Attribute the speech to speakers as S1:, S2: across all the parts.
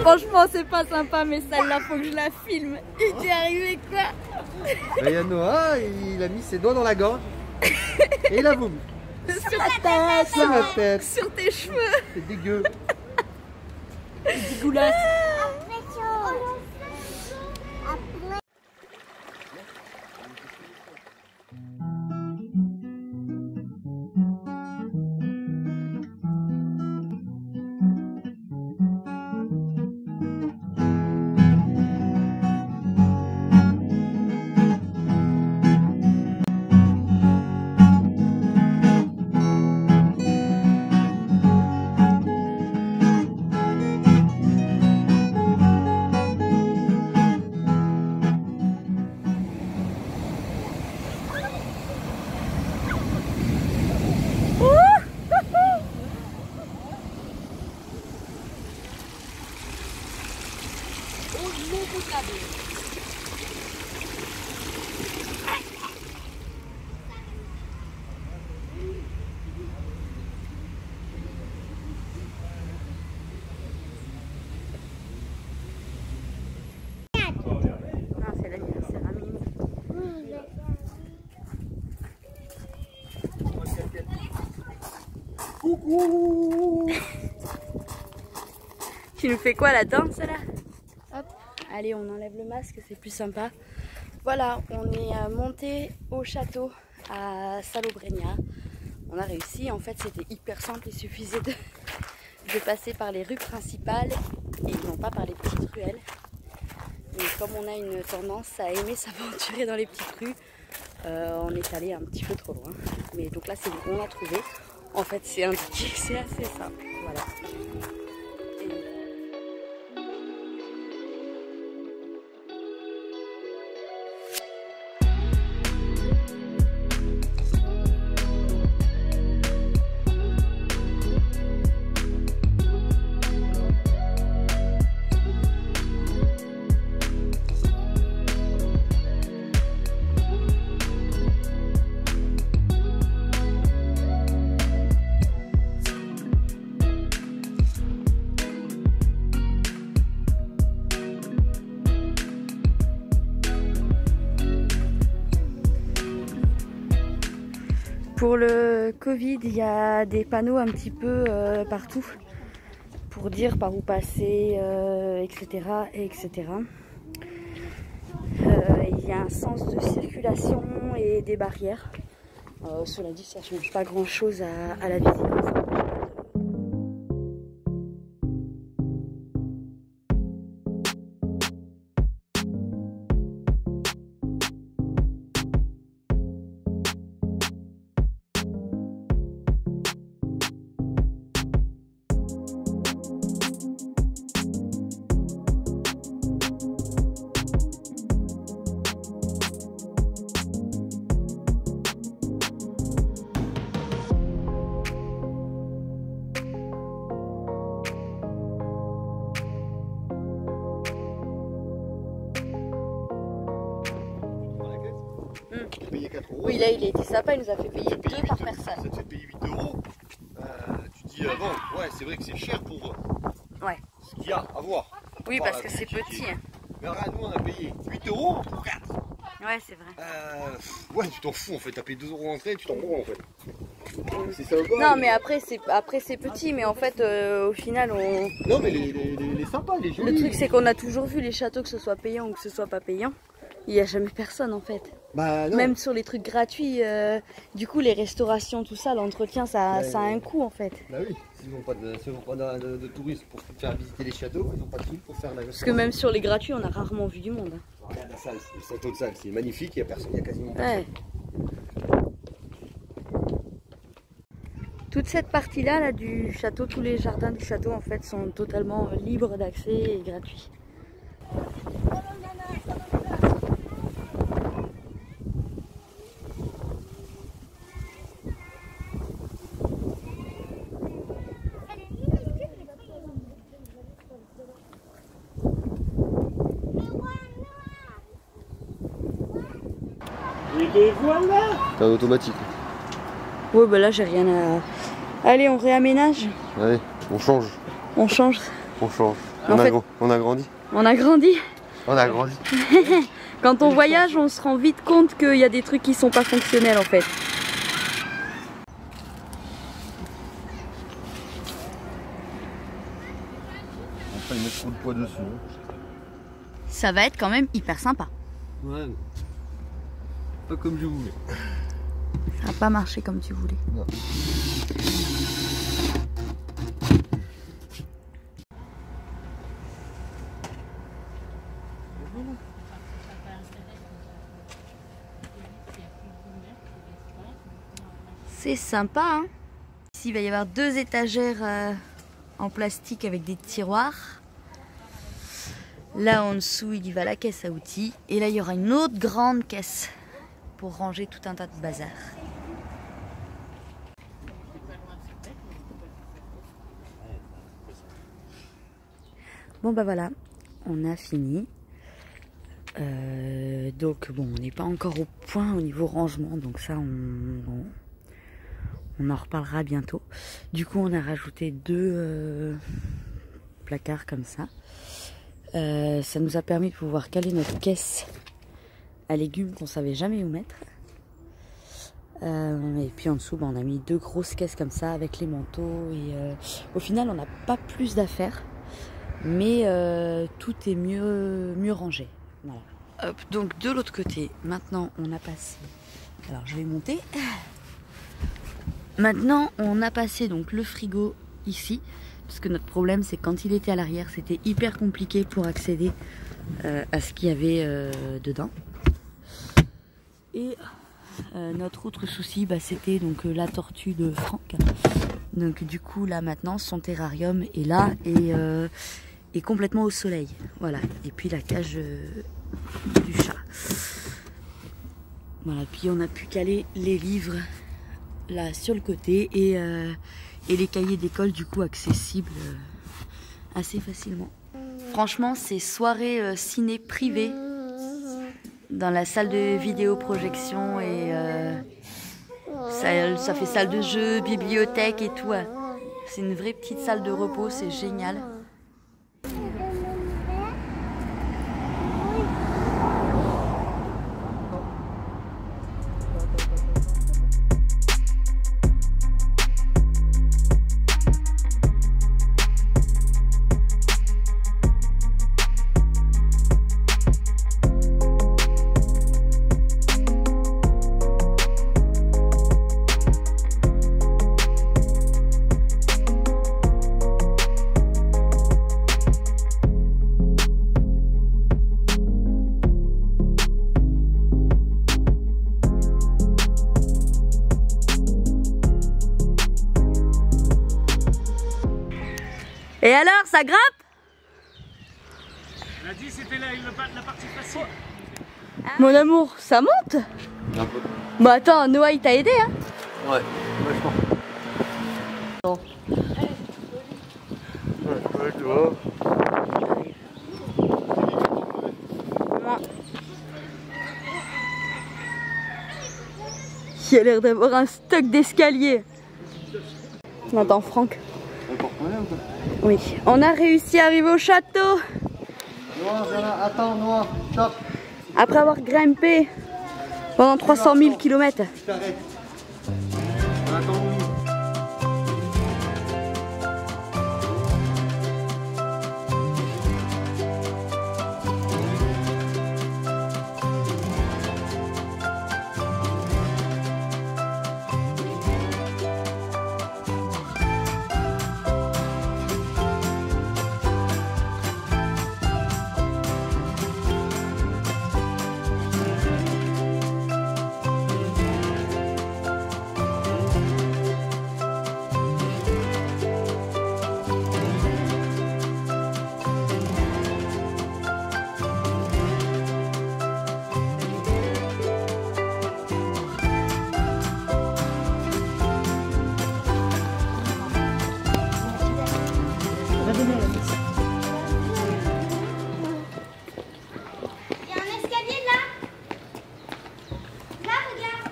S1: Franchement, c'est pas sympa, mais celle-là, faut que je la filme. Il t'est arrivé quoi?
S2: Il y a Noah, il a mis ses doigts dans la gorge et il a vomi.
S1: Sur la tête,
S2: Sur la tête.
S1: sur tes cheveux.
S2: C'est dégueu.
S1: C'est dégueulasse.
S2: Coucou.
S1: Tu nous fais quoi, la danse là? Hop, allez, on enlève le masque, c'est plus sympa. Voilà, on est monté au château à Salobreña. On a réussi, en fait c'était hyper simple, il suffisait de passer par les rues principales et non pas par les petites ruelles. Mais comme on a une tendance à aimer s'aventurer dans les petites rues, on est allé un petit peu trop loin. Mais donc là c'est bon, on a trouvé. En fait c'est indiqué, c'est assez simple. Voilà. Pour le Covid, il y a des panneaux un petit peu partout pour dire par où passer, etc. etc. Il y a un sens de circulation et des barrières. Cela dit, ça ne change pas grand chose à la visite.
S2: Payé 4 €.
S1: Oui, là il était sympa, il nous a fait payer 2 par personne.
S2: Ça te fait payer 8 €. Tu dis, bon, ouais, c'est vrai que c'est cher pour ce qu'il y a à voir.
S1: Oui, parce que c'est petit.
S2: Mais regarde, nous on a payé 8 € pour 4.
S1: Ouais, c'est vrai.
S2: Ouais, tu t'en fous en fait, t'as payé 2 € d'entrée, tu t'en branles en fait. C'est ça ou pas?
S1: Non, mais après c'est petit, mais en fait au final on.
S2: Non, mais les sympas, les jolis.
S1: Le truc c'est qu'on a toujours vu les châteaux, que ce soit payant ou que ce soit pas payant. Il n'y a jamais personne en fait.
S2: Bah, non.
S1: Même sur les trucs gratuits, du coup les restaurations, tout ça, l'entretien, ça a un coût en fait.
S2: Bah oui, s'ils n'ont pas de touristes pour faire visiter les châteaux, ils n'ont pas de trucs pour faire la.
S1: Parce que même sur les gratuits, on a rarement vu du monde.
S2: Regarde la salle, le château de salle, c'est magnifique, il n'y a personne, il y a quasiment
S1: personne. Toute cette partie-là là, du château, tous les jardins du château en fait sont totalement libres d'accès et gratuits.
S2: Et les voilà. C'est un automatique.
S1: Ouais, bah là j'ai rien à... Allez, on réaménage.
S2: Allez, on change.
S1: On change.
S2: On change. On a grandi.
S1: On a grandi.
S2: On a grandi.
S1: Quand on voyage, on se rend vite compte qu'il y a des trucs qui sont pas fonctionnels en fait.
S2: Enfin, ils mettent trop de poids dessus.
S1: Ça va être quand même hyper sympa.
S2: Ouais. Pas comme je voulais.
S1: Ça n'a pas marché comme tu voulais.
S2: Non.
S1: C'est sympa, hein. Ici, il va y avoir 2 étagères en plastique avec des tiroirs. Là, en dessous, il y va la caisse à outils. Et là, il y aura une autre grande caisse pour ranger tout un tas de bazar. Bon, bah voilà, on a fini. Donc, bon, on n'est pas encore au point au niveau rangement. Donc ça, on en reparlera bientôt. Du coup, on a rajouté 2 placards comme ça. Ça nous a permis de pouvoir caler notre caisse à légumes qu'on savait jamais où mettre. Et puis en dessous, on a mis 2 grosses caisses comme ça avec les manteaux. Et au final, on n'a pas plus d'affaires, mais tout est mieux rangé. Voilà. Hop, donc de l'autre côté, maintenant on a passé. Alors je vais monter. Maintenant, on a passé donc le frigo ici, parce que notre problème, c'est que quand il était à l'arrière, c'était hyper compliqué pour accéder à ce qu'il y avait dedans. Et notre autre souci, bah, c'était donc la tortue de Franck. Donc du coup, là maintenant, son terrarium est là et est complètement au soleil. Voilà. Et puis la cage du chat. Voilà. Puis on a pu caler les livres là sur le côté et les cahiers d'école du coup accessibles assez facilement. Franchement, c'est soirée ciné privée dans la salle de vidéoprojection et ça fait salle de jeu, bibliothèque et tout. C'est une vraie petite salle de repos, c'est génial. Et alors, ça grimpe?
S3: On a dit c'était la partie facile.
S1: Mon amour, ça monte?
S2: Un peu.
S1: Bah attends, Noah il t'a aidé hein?
S2: Ouais, vachement.
S1: Non.
S2: Ouais, tu vois.
S1: Il a l'air d'avoir un stock d'escalier. On entend Franck. Oui, on a réussi à arriver au château.
S2: Noah, attends, Noah, stop.
S1: Après avoir grimpé pendant 300 000 km.
S2: T'arrêtes. Attends.
S4: Il y a un escalier là. Là, regarde.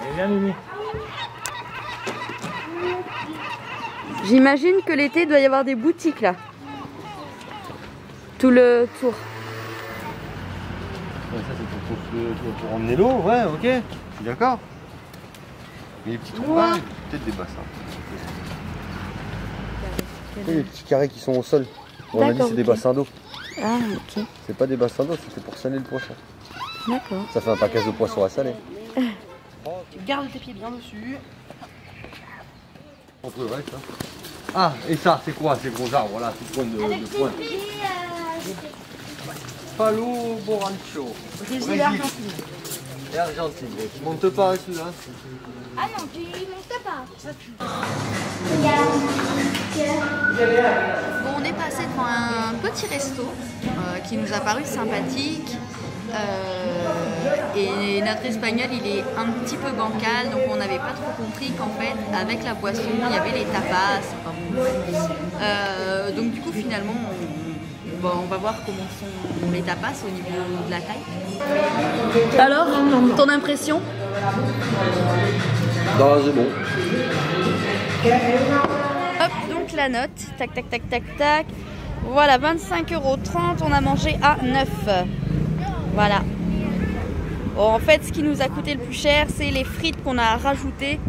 S3: Allez, viens, Mimi.
S1: J'imagine que l'été, il doit y avoir des boutiques là. Tout le tour.
S2: Ouais, ça c'est pour emmener l'eau, ouais, ok, je suis d'accord. Mais les petits trous, ouais. Peut-être des bassins. Les petits carrés qui sont au sol. On a dit c'est des bassins d'eau.
S1: Ah, ok.
S2: C'est pas des bassins d'eau, c'était pour saler le poisson.
S1: D'accord.
S2: Ça fait un paquet de poisson à saler.
S5: Tu gardes tes pieds bien dessus.
S2: On peut, ouais, ça. Ah, et ça, c'est quoi ces gros arbres là, ces points de pointe? Palo Borancho.
S5: Brésil et Argentine.
S2: Et Argentine. Tu montes pas celui-là?
S4: Ah non, tu montes pas.
S1: Bon, on est passé devant un petit resto qui nous a paru sympathique. Et notre espagnol il est un petit peu bancal, donc on n'avait pas trop compris qu'en fait avec la boisson il y avait les tapas. Donc du coup finalement on va voir comment sont les tapas au niveau de la taille. Alors, ton impression?
S2: Non, c'est bon.
S1: Hop, donc la note, tac tac tac tac tac. Voilà, 25,30 €, on a mangé à 9. Voilà. Bon, en fait, ce qui nous a coûté le plus cher, c'est les frites qu'on a rajoutées